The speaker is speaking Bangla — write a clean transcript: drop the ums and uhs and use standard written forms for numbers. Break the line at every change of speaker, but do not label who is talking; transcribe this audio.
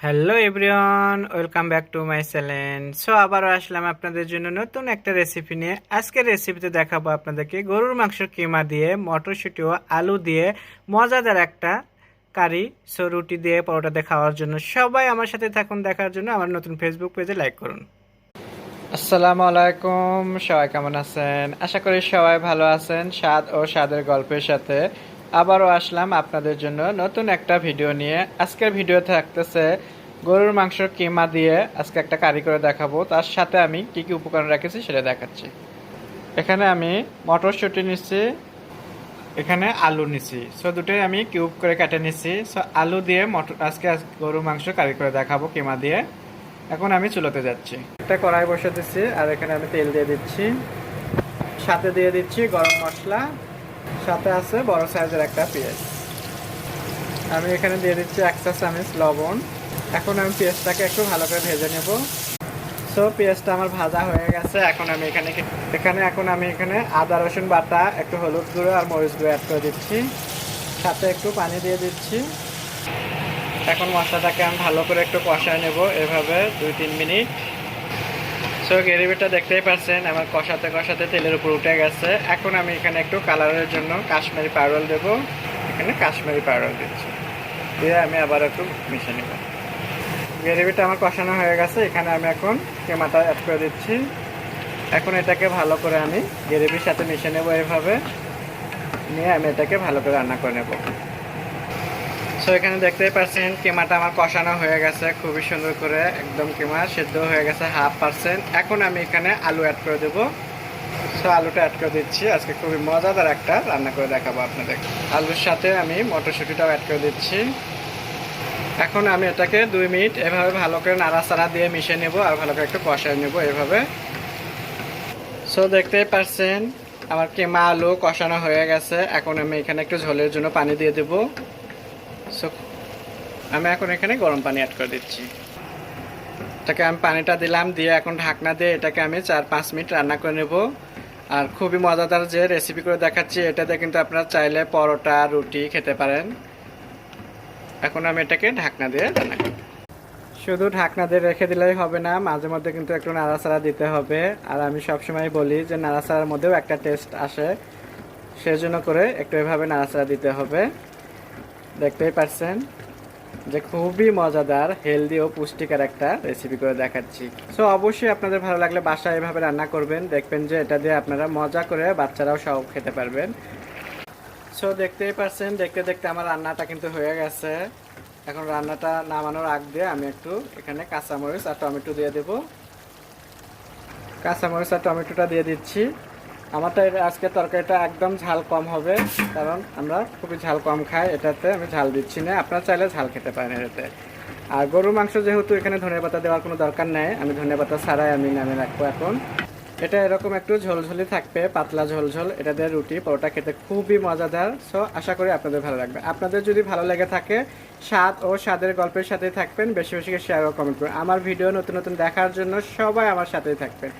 Hello everyone, welcome back to my channel. So আবারও আসলাম আপনাদের জন্য নতুন একটা রেসিপি নিয়ে। আজকের রেসিপিতে দেখাবো আপনাদেরকে গরুর মাংসের কিমা দিয়ে মটরশুঁটি ও আলু দিয়ে মজাদার একটা কারি। সো রুটি দিয়ে পরোটা দিয়ে খাওয়ার জন্য সবাই আমার সাথে থাকুন। দেখার জন্য আমার নতুন ফেসবুক পেজে লাইক করুন। আসসালামু আলাইকুম, সবাই কেমন আছেন? আশা করি সবাই ভালো আছেন। স্বাদ ও স্বাদের গল্পের সাথে আবারও আসলাম আপনাদের জন্য নতুন একটা ভিডিও নিয়ে। আজকের ভিডিও থাকতেছে গরুর মাংসের কিমা দিয়ে আজকে একটা কারি করে দেখাবো। তার সাথে আমি কি কি উপকরণ রেখেছি সেটা দেখাচ্ছি। এখানে আমি মটরশুঁটি নিচ্ছি, এখানে আলু নিচ্ছি। সো দুটোই আমি কিউব করে কেটে নিচ্ছি। সো আলু দিয়ে আজকে গরুর মাংস কারি করে দেখাবো কিমা দিয়ে। এখন আমি চুলোতে যাচ্ছি, একটা কড়াই বসে দিচ্ছি আর এখানে আমি তেল দিয়ে দিচ্ছি, সাথে দিয়ে দিচ্ছি গরম মশলা, সাথে আছে বড় সাইজের একটা পেঁয়াজ। আমি এখানে দিয়ে দিচ্ছি 1 চা চামচ লবণ। এখন আমি পেঁয়াজটাকে একটু ভালো করে ভেজে নেব। সো পেঁয়াজটা আমার ভাজা হয়ে গেছে। এখন আমি এখানে আদা রসুন বাটা, একটু হলুদ গুঁড়ো আর মরিচ গুঁড়ো অ্যাড করে দিচ্ছি, সাথে একটু পানি দিয়ে দিচ্ছি। এখন মশলাটাকে আমি ভালো করে একটু কষায় নেব এভাবে 2-3 মিনিট। সো গ্রেভিটা দেখতেই পাচ্ছেন আমার কষাতে কষাতে তেলের উপর উঠে গেছে। এখন আমি এখানে একটু কালারের জন্য কাশ্মীরি পাউডার দেবো। এখানে কাশ্মীরি পাউডার দিচ্ছি, দিয়ে আমি আবার একটু মিশিয়ে নেব। গ্রেভিটা আমার কষানো হয়ে গেছে। এখানে আমি এখন কিমাটা অ্যাড করে দিচ্ছি। এখন এটাকে ভালো করে আমি গ্রেভির সাথে মিশিয়ে নেব। এভাবে নিয়ে আমি এটাকে ভালো করে রান্না করে নেব। সো এখানে দেখতেই পাচ্ছেন কিমাটা আমার কষানো হয়ে গেছে খুবই সুন্দর করে, একদম কিমা সেদ্ধ হয়ে গেছে 1/2%। এখন আমি এখানে আলু অ্যাড করে দেবো। সো আলুটা অ্যাড করে দিচ্ছি। আজকে খুবই মজাদার একটা রান্না করে দেখাবো আপনাদের। আলুর সাথে আমি মটরশুঁটিটাও অ্যাড করে দিচ্ছি। এখন আমি এটাকে 2 মিনিট এভাবে ভালো করে নাড়াচাড়া দিয়ে মিশিয়ে নেব আর ভালো করে একটু কষায় নেব এভাবে। সো দেখতেই পাচ্ছেন আমার কিমা আলু কষানো হয়ে গেছে। এখন আমি এখানে একটু ঝোলের জন্য পানি দিয়ে দেব। সো আমি এখন এখানে গরম পানি অ্যাড করে দিচ্ছি। এটাকে আমি পানিটা দিলাম, দিয়ে এখন ঢাকনা দিয়ে এটাকে আমি 4-5 মিনিট রান্না করে নেব। আর খুবই মজাদার যে রেসিপি করে দেখাচ্ছি, এটাতে কিন্তু আপনারা চাইলে পরোটা রুটি খেতে পারেন। এখন আমি এটাকে ঢাকনা দিয়ে রান্না করব। শুধু ঢাকনা দিয়ে রেখে দিলেই হবে না, মাঝে মধ্যে কিন্তু একটু নাড়াচাড়া দিতে হবে। আর আমি সবসময় বলি যে নাড়াচাড়ার মধ্যেও একটা টেস্ট আসে, সেজন্য করে একটু এভাবে নাড়াচাড়া দিতে হবে। দেখতেই পাচ্ছেন যে খুবই মজাদার, হেলদি ও পুষ্টিকর একটা রেসিপি করে দেখাচ্ছি। সো অবশ্যই আপনাদের ভালো লাগলে বাসায় এভাবে রান্না করবেন, দেখবেন যে এটা দিয়ে আপনারা মজা করে বাচ্চারাও সব খেতে পারবেন। সো দেখতেই পাচ্ছেন দেখতে দেখতে আমার রান্নাটা কিন্তু হয়ে গেছে। এখন রান্নাটা নামানোর আগ দিয়ে আমি একটু এখানে কাঁচামরিচ আর টমেটো দিয়ে দেব। কাঁচামরিচ আর টমেটোটা দিয়ে দিচ্ছি। আমারটা আজকে তরকারিটা একদম ঝাল কম হবে, কারণ আমরা খুবই ঝাল কম খাই। এটাতে আমি ঝাল দিচ্ছি না, আপনারা চাইলে ঝাল খেতে পারেন এটাতে। আর গরুর মাংস যেহেতু এখানে ধনেপাতা দেওয়ার কোনো দরকার নেই, আমি ধনেপাতা ছাড়াই আমি নামে রাখবো। এখন এটা এরকম একটু ঝোলঝোলি থাকবে, পাতলা ঝোলঝোল। এটা দিয়ে রুটি পরোটা খেতে খুবই মজাদার। সো আশা করি আপনাদের ভালো লাগবে। আপনাদের যদি ভালো লেগে থাকে, স্বাদ ও স্বাদের গল্পের সাথেই থাকবেন। বেশি বেশি শেয়ার ও কমেন্ট করুন। আমার ভিডিও নতুন নতুন দেখার জন্য সবাই আমার সাথেই থাকবেন।